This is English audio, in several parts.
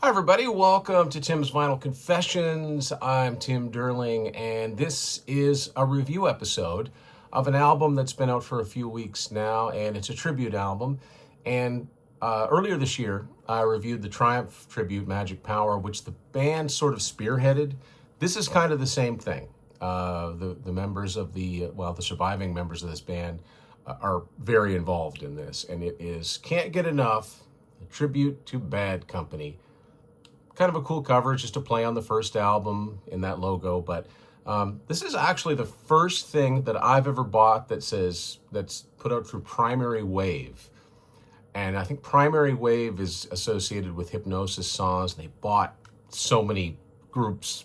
Hi, everybody. Welcome to Tim's Vinyl Confessions. I'm Tim Derling, and this is a review episode of an album that's been out for a few weeks now, and it's a tribute album. And earlier this year, I reviewed the Triumph tribute, Magic Power, which the band sort of spearheaded. This is kind of the same thing. The members of the surviving members of this band are very involved in this, and it is Can't Get Enough, a tribute to Bad Company. Kind of a cool cover, just a play on the first album in that logo. But this is actually the first thing that I've ever bought that's put out through Primary Wave. And I think Primary Wave is associated with Hypnosis Songs. They bought so many groups'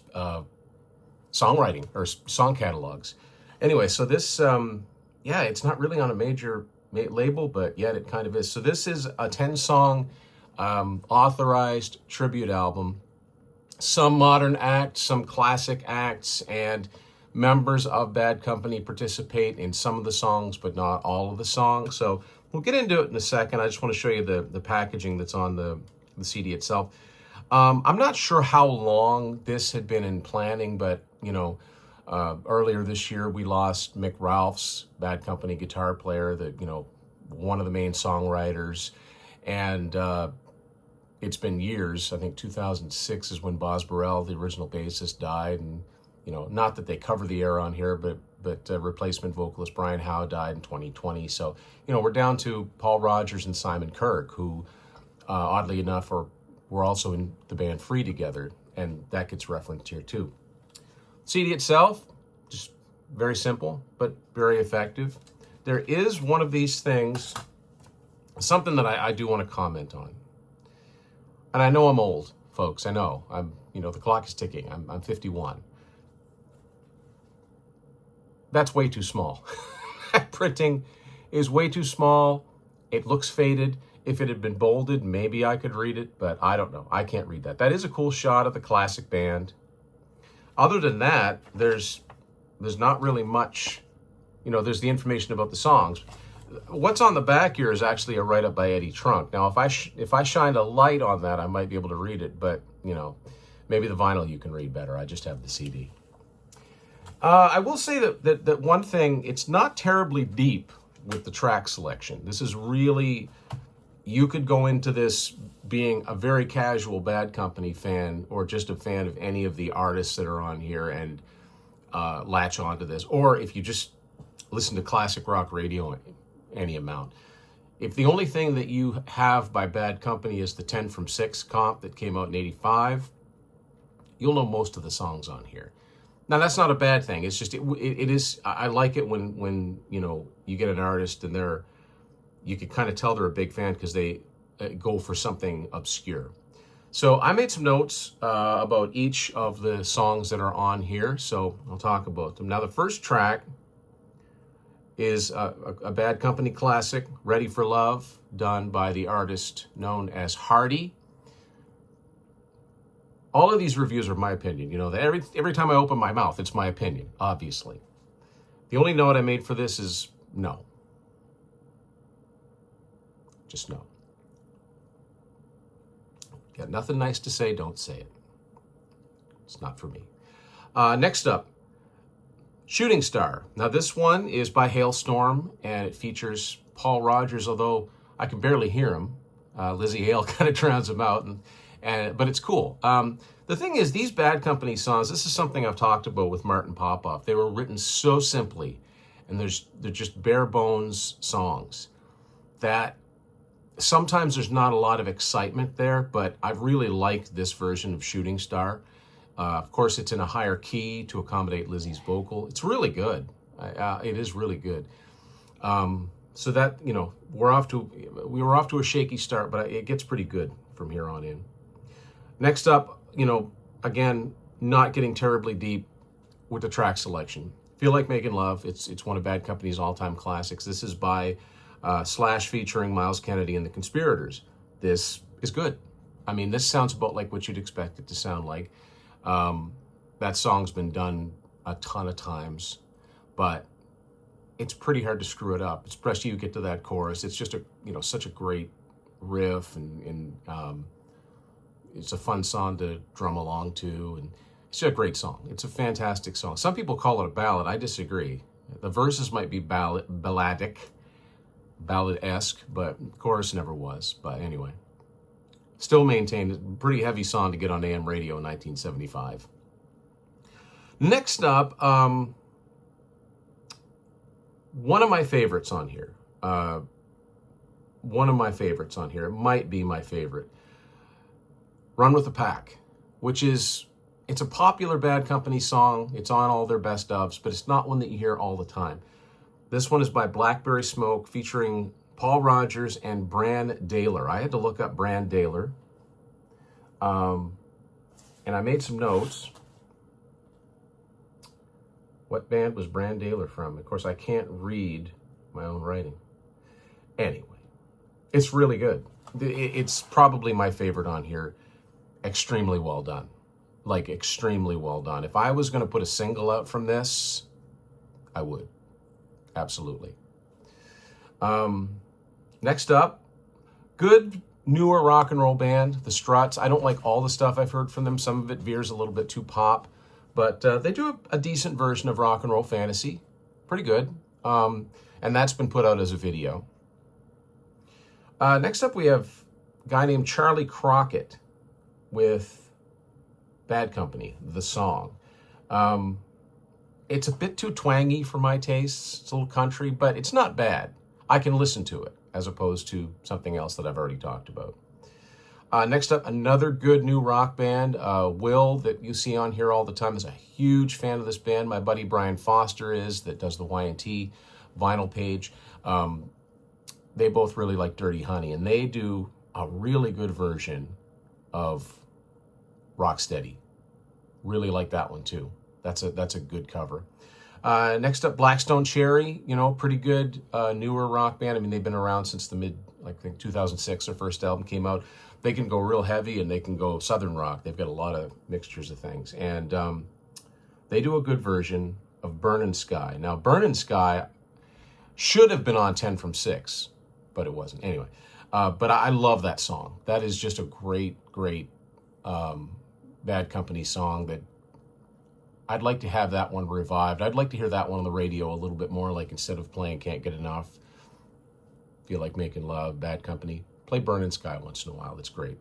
songwriting or song catalogs. Anyway, so this, it's not really on a major label, but yet it kind of is. So this is a 10-song authorized tribute album. Some modern acts, some classic acts, and members of Bad Company participate in some of the songs, but not all of the songs. So we'll get into it in a second. I just want to show you the packaging that's on the CD itself. I'm not sure how long this had been in planning, but earlier this year we lost Mick Ralphs, Bad Company guitar player, one of the main songwriters, and it's been years. I think 2006 is when Boz Burrell, the original bassist, died, and not that they cover the era on here, but replacement vocalist Brian Howe died in 2020. So we're down to Paul Rodgers and Simon Kirke, who oddly enough were also in the band Free together, and that gets referenced here too. CD itself, just very simple but very effective. There is one of these things, something that I do want to comment on. And I know I'm old, folks. I know. The clock is ticking. I'm 51. That's way too small. That printing is way too small. It looks faded. If it had been bolded, maybe I could read it, but I don't know. I can't read that. That is a cool shot of the classic band. Other than that, there's not really much. There's the information about the songs. What's on the back here is actually a write-up by Eddie Trunk. Now, if I shined a light on that, I might be able to read it, but, maybe the vinyl you can read better. I just have the CD. I will say that one thing, it's not terribly deep with the track selection. This is really, you could go into this being a very casual Bad Company fan or just a fan of any of the artists that are on here and latch onto this. Or if you just listen to classic rock radio any amount. If the only thing that you have by Bad Company is the 10 from 6 comp that came out in 85, you'll know most of the songs on here. Now, that's not a bad thing. It's just, it is, I like it when you get an artist and you can kind of tell they're a big fan because they go for something obscure. So I made some notes about each of the songs that are on here, so I'll talk about them. Now, the first track is a Bad Company classic, Ready for Love, done by the artist known as Hardy. All of these reviews are my opinion. Every time I open my mouth, it's my opinion, obviously. The only note I made for this is no. Just no. Got nothing nice to say, don't say it. It's not for me. Next up, Shooting Star. Now this one is by Hailstorm, and it features Paul Rodgers, although I can barely hear him. Lizzie Hale kind of drowns him out, but it's cool. The thing is, these Bad Company songs, this is something I've talked about with Martin Popoff. They were written so simply, and they're just bare bones songs that sometimes there's not a lot of excitement there, but I really liked this version of Shooting Star. Of course, it's in a higher key to accommodate Lizzie's vocal. It's really good. It is really good. So that, we were off to a shaky start, but it gets pretty good from here on in. Next up, again, not getting terribly deep with the track selection. Feel Like Making Love. It's one of Bad Company's all-time classics. This is by Slash featuring Miles Kennedy and the Conspirators. This is good. I mean, this sounds about like what you'd expect it to sound like. That song's been done a ton of times, but it's pretty hard to screw it up, especially you get to that chorus. It's just such a great riff and It's a fun song to drum along to, and it's a great song. It's a fantastic song. Some people call it a ballad. I disagree. The verses might be balladic, ballad-esque, but the chorus never was. But anyway, still maintained a pretty heavy song to get on AM radio in 1975. Next up, one of my favorites on here. It might be my favorite. Run with the Pack, which is, it's a popular Bad Company song. It's on all their best ofs, but it's not one that you hear all the time. This one is by Blackberry Smoke, featuring Paul Rodgers and Bran Daler. I had to look up Bran Daler, and I made some notes. What band was Bran Daler from? Of course, I can't read my own writing. Anyway, it's really good. It's probably my favorite on here. Extremely well done. Like, extremely well done. If I was going to put a single out from this, I would. Absolutely. Next up, good newer rock and roll band, The Struts. I don't like all the stuff I've heard from them. Some of it veers a little bit too pop, but they do a decent version of Rock and Roll Fantasy. Pretty good. And that's been put out as a video. Next up, we have a guy named Charlie Crockett with Bad Company, the song. It's a bit too twangy for my tastes. It's a little country, but it's not bad. I can listen to it as opposed to something else that I've already talked about. Next up, another good new rock band, Will, that you see on here all the time, is a huge fan of this band. My buddy Brian Foster is, that does the Y&T vinyl page. They both really like Dirty Honey, and they do a really good version of Rocksteady. Really like that one too. That's a good cover. Next up, Blackstone Cherry, pretty good newer rock band. I mean, they've been around since the I think 2006, their first album came out. They can go real heavy and they can go southern rock. They've got a lot of mixtures of things. And they do a good version of Burnin' Sky. Now, Burnin' Sky should have been on 10 from 6, but it wasn't. Anyway, but I love that song. That is just a great Bad Company song that I'd like to have that one revived. I'd like to hear that one on the radio a little bit more, like instead of playing Can't Get Enough, Feel Like Making Love, Bad Company, play Burnin' Sky once in a while. That's great.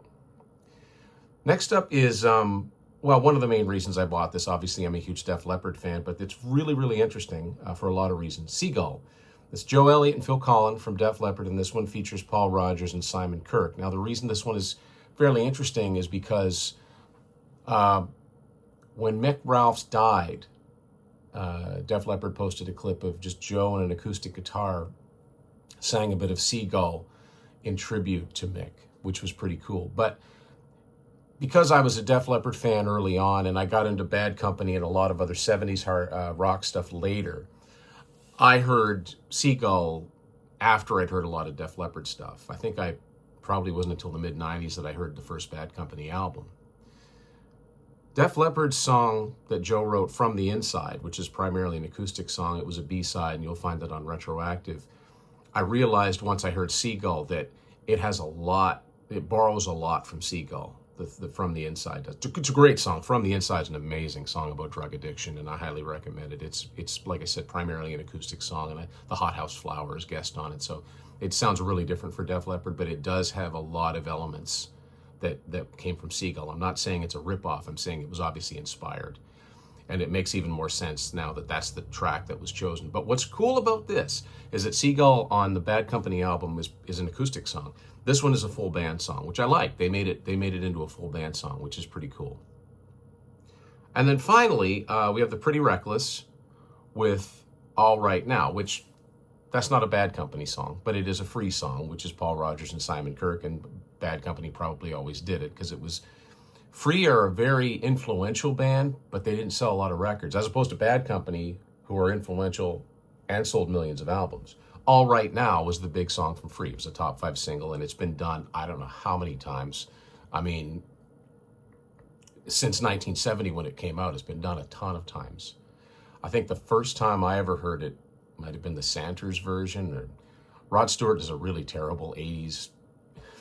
Next up is, one of the main reasons I bought this, obviously I'm a huge Def Leppard fan, but it's really, really interesting for a lot of reasons. Seagull. It's Joe Elliott and Phil Collen from Def Leppard, and this one features Paul Rodgers and Simon Kirke. Now, the reason this one is fairly interesting is because when Mick Ralphs died, Def Leppard posted a clip of just Joe and an acoustic guitar, sang a bit of Seagull in tribute to Mick, which was pretty cool. But because I was a Def Leppard fan early on, and I got into Bad Company and a lot of other 70s hard rock stuff later, I heard Seagull after I'd heard a lot of Def Leppard stuff. I think I probably wasn't until the mid-90s that I heard the first Bad Company album. Def Leppard's song that Joe wrote, From the Inside, which is primarily an acoustic song, it was a B-side, and you'll find that on Retroactive. I realized once I heard Seagull that it borrows a lot from Seagull, the From the Inside. It's a great song. From the Inside is an amazing song about drug addiction, and I highly recommend it. It's like I said, primarily an acoustic song, and the Hot House Flowers guest on it, so it sounds really different for Def Leppard, but it does have a lot of elements that came from Seagull. I'm not saying it's a ripoff. I'm saying it was obviously inspired. And it makes even more sense now that that's the track that was chosen. But what's cool about this is that Seagull on the Bad Company album is an acoustic song. This one is a full band song, which I like. They made it into a full band song, which is pretty cool. And then finally, we have the Pretty Reckless with All Right Now, which that's not a Bad Company song, but it is a Free song, which is Paul Rodgers and Simon Kirke, and Bad Company probably always did it because it was Free are a very influential band, but they didn't sell a lot of records, as opposed to Bad Company, who are influential and sold millions of albums. All Right Now was the big song from Free. It was a top 5 single, and it's been done I don't know how many times. I mean, since 1970 when it came out, it's been done a ton of times. I think the first time I ever heard it might have been the Santers version, or Rod Stewart does a really terrible 80s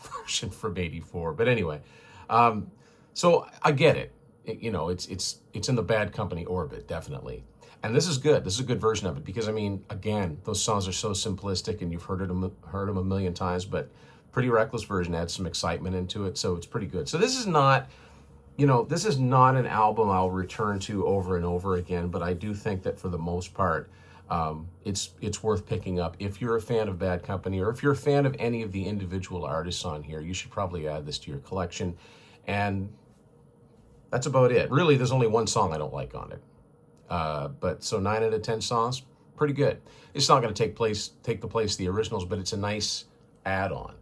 version from 84. But anyway, So I get it. It's in the Bad Company orbit, definitely. And this is good. This is a good version of it because, I mean, again, those songs are so simplistic and you've heard them a million times, but Pretty Reckless version adds some excitement into it, so it's pretty good. So this is not, this is not an album I'll return to over and over again, but I do think that for the most part, it's worth picking up. If you're a fan of Bad Company or if you're a fan of any of the individual artists on here, you should probably add this to your collection. And that's about it. Really, there's only one song I don't like on it. But so 9 out of 10 songs, pretty good. It's not going to take the place of the originals, but it's a nice add-on.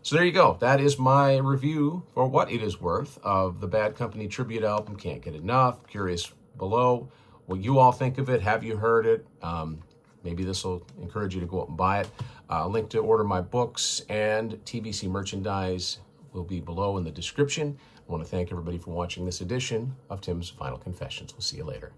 So there you go. That is my review, for what it is worth, of the Bad Company tribute album. Can't get enough. Curious below what you all think of it. Have you heard it? Maybe this will encourage you to go out and buy it. Link to order my books and TBC merchandise will be below in the description. I want to thank everybody for watching this edition of Tim's Final Confessions. We'll see you later.